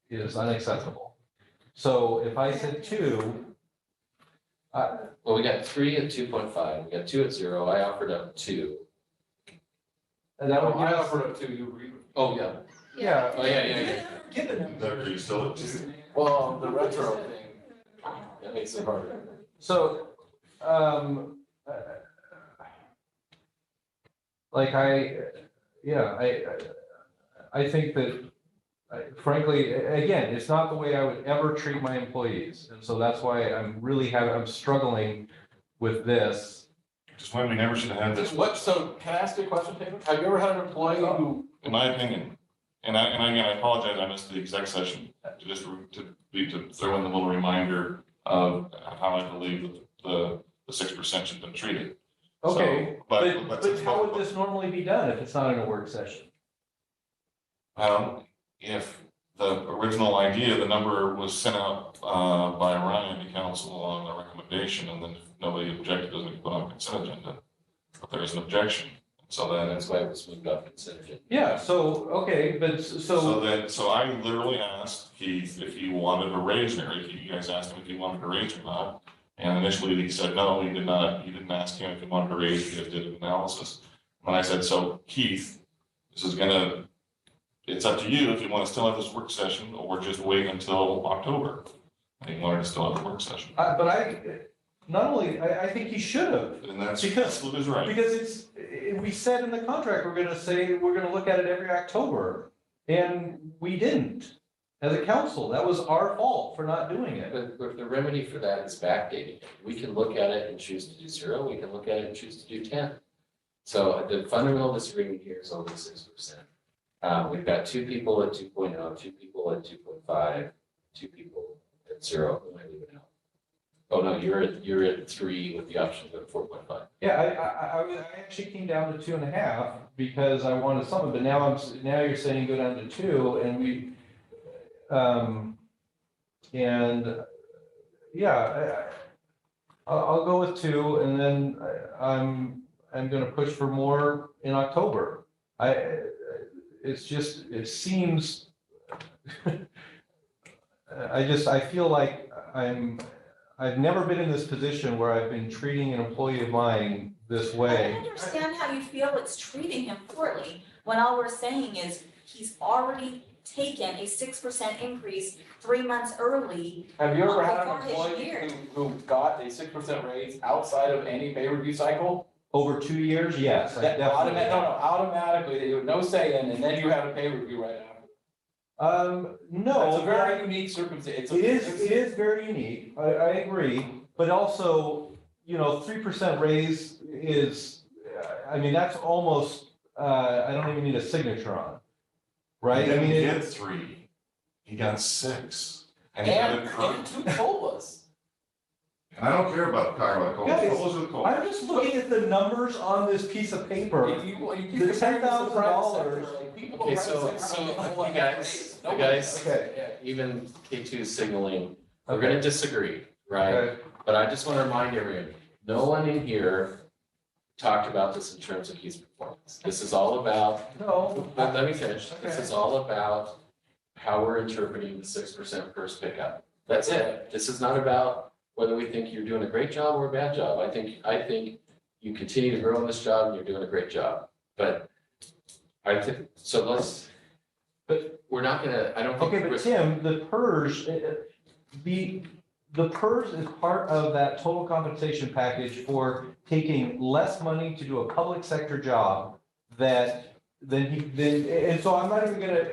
is unacceptable. So if I said 2, Well, we got 3 at 2.5, we got 2 at 0, I offered up 2. and that would give I us, offered up 2, you agreed with me. Oh, yeah. yeah. Oh, yeah. Are you still at 2? Well, the retro thing, That makes it harder. So, like I think that, frankly, again, it's not the way I would ever treat my employees. And so that's why I'm struggling with this. Just why we never should have had this, so can I ask you a question, Taylor? Have you ever had an employee who, in my opinion. And again, I apologize, I missed the exec session, to throw in the little reminder of how I believe the 6% should have been treated. Okay, So, but how would this normally be done if it's not in a work session? If the original idea, the number was sent out by Ryan to council on a recommendation, and then if nobody objected, it doesn't get put on consent agenda. But there is an objection, so then That's why it was moved up considered agenda. Yeah, so, okay, but so I literally asked Keith if he wanted a raise, or if you guys asked him if he wanted a raise or not. And initially he said, no, he did not, you didn't ask him if he wanted a raise, you guys did an analysis. And I said, so Keith, it's up to you if you want to still have this work session or just wait until October. And he wanted to still have a work session. but I think he should have. And that's Because- absolutely right. Because we said in the contract, we're gonna look at it every October, and we didn't. As a council, that was our fault for not doing it. But the remedy for that is backdating. We can look at it and choose to do 0, we can look at it and choose to do 10. So the fundamental disagreement here is only 6%. We've got 2 people at 2.0, 2 people at 2.5, 2 people at 0, who am I leaving out? Oh, no, you're at 3 with the option to go to 4.5. Yeah, I actually came down to 2.5 because I wanted something, but now you're saying go down to 2, and I'll go with 2, and then I'm gonna push for more in October. It seems, I feel like I've never been in this position where I've been treating an employee of mine this I way. understand how you feel it's treating him poorly, when all we're saying is he's already taken a 6% increase 3 months early. have you ever had Before an his employee year. who got a 6% raise outside of any pay review cycle? Over 2 years, yes. That automatically, they have no say in, and then you have a pay review right after. No. It's a very unique circumstance. It is very unique, I agree, but also, 3% raise is, that's almost, I don't even need a signature on, right? He I didn't mean, get 3, he got 6. And he got And it correct. 2 COLAs. And I don't care about talking about Guys, COLA. COLA's a COLA. I'm just looking at the numbers on this piece of paper. You The $10,000. Okay, so you guys, Okay. even K2 is signaling, we're gonna disagree, right? Okay. But I just want to remind everyone, no one in here talked about this in terms of Keith's performance. This is all about, No. but let me finish. This Okay. is all about how we're interpreting the 6% first pickup. That's it. This is not about whether we think you're doing a great job or a bad job. I think you continue to grow in this job and you're doing a great job. But we're not gonna, I don't think. Okay, but Tim, the PERS, the PERS is part of that total compensation package for taking less money to do a public sector job and so I'm not even gonna,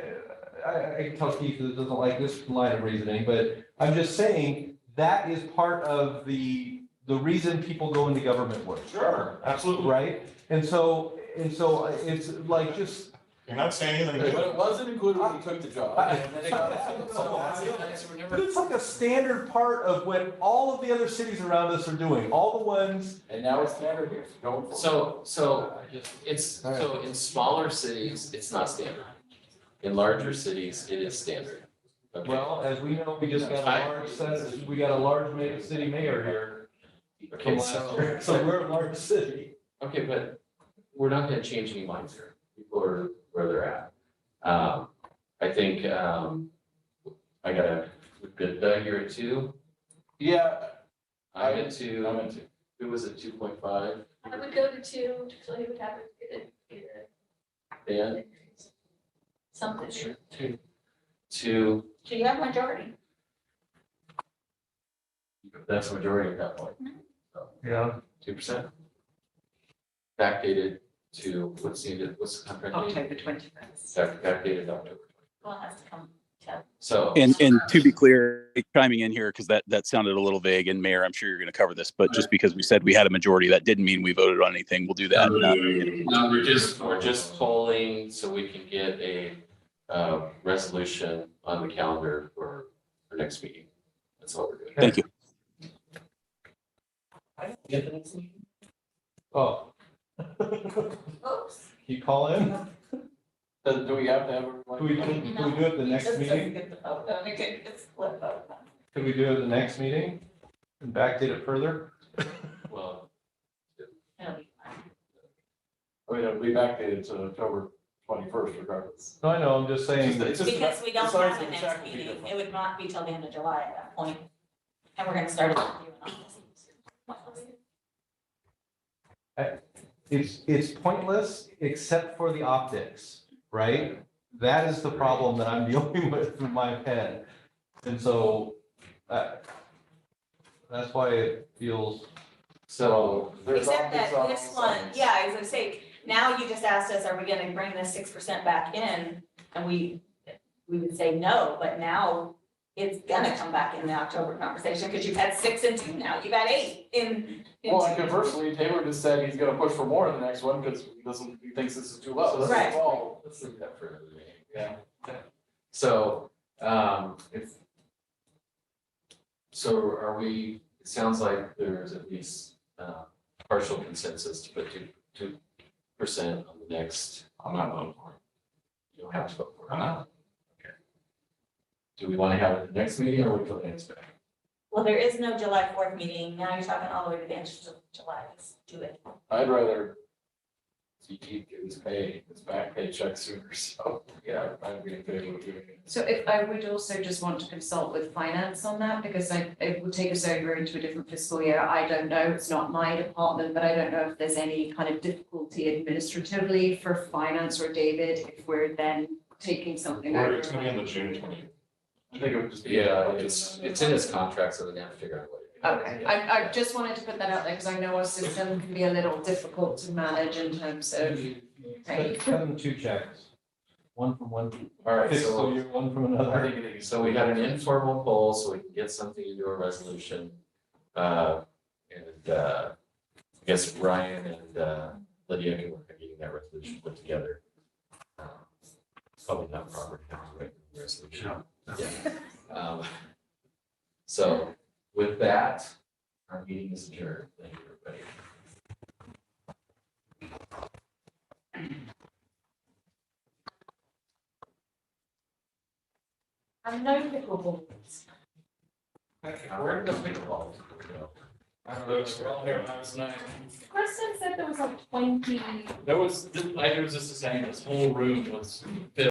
I can tell Keith that doesn't like this line of reasoning, but I'm just saying that is part of the reason people go into government work. Sure, absolutely. Right? And so it's like just, You're not saying But anything. it wasn't included when he took the job. And then it got- But it's like a standard part of what all of the other cities around us are doing, all the ones. And now it's standard here, going forward. So in smaller cities, it's not standard. In larger cities, it is standard. Okay. Well, as we know, we just got a large city mayor here. Okay, So we're a large city. okay, but we're not gonna change any minds here. People are where they're at. I think, I gotta, did Doug hear it too? Yeah, I'm at two. I'm into. Who was it, 2.5? I would go to 2, so he would have to get Dan? it. Something. Two, So you have a majority. that's a majority at that point. Yeah. 2%. Backdated to, what's the contract? date? October 21st. Backdated to October. Well, it has to come to. So. And to be clear, chiming in here, because that sounded a little vague, and Mayor, I'm sure you're going to cover this, but just because we said we had a majority, that didn't mean we voted on anything. We'll do that. No, we're just polling so we can get a resolution on the calendar for next meeting. That's all we're doing. Thank you. Oh. Oops. You call in? Do we have to have? Can we do it at the next meeting? Get the vote. Okay, it's flip vote. Can we do it at the next meeting and backdate it further? Well, It'll be fine. I mean, it'll be backdated to October 21st regardless. No, I know, I'm just saying. It's just- Because we don't the size have of a the check next will be meeting, different. it would not be till the end of July at that point. And we're gonna start it with you and It's pointless except for the optics, right? That is the problem that I'm dealing with in my head. And so, that's why it feels, so There's Except optics that on this all one, sides. yeah, I was gonna say, now you just asked us, are we gonna bring this 6% back in? And we would say no, but now it's gonna come back in the October conversation, because you've had 6 and 2 now, you've had 8 in. Well, and conversely, Taylor just said he's gonna push for more in the next one because he thinks this is too low. So Right. it's all- let's leave that for another meeting. Yeah. So, so are we, it sounds like there's at least partial consensus to put 2% on the next. I'm not voting for it. You don't have to vote for it. I'm not. Do we want to have it at the next meeting or wait till the next meeting? Well, there is no July 4th meeting, now you're talking all the way to the end of July, let's do it. I'd rather CEP get his pay, his back paycheck sooner, so, yeah, I'd be in favor of doing it. So if I would also just want to consult with finance on that, because it will take us over into a different fiscal year. I don't know, it's not my department, but I don't know if there's any kind of difficulty administratively for finance or David, if we're then taking something Or over. it's gonna be in the June 20th. I think it would just be. Yeah, it's in his contract, so we're gonna have to figure out what. Okay, I just wanted to put that out there, because I know our system can be a little difficult to manage in terms of. cut them 2 checks. One from one All right, fiscal so, year, one from I another. think it is. so we had an informal poll, so we can get something into a resolution. I guess Ryan and Lydia can work on getting that resolution put together. It's probably not proper to have to write the resolution. Yeah. So with that, our meeting is adjourned. Thank you, everybody. I'm no pickleball. Where did the pickleball go? I don't know, we're all here last night. Kristen said there was like 20. There was just the same, this whole room was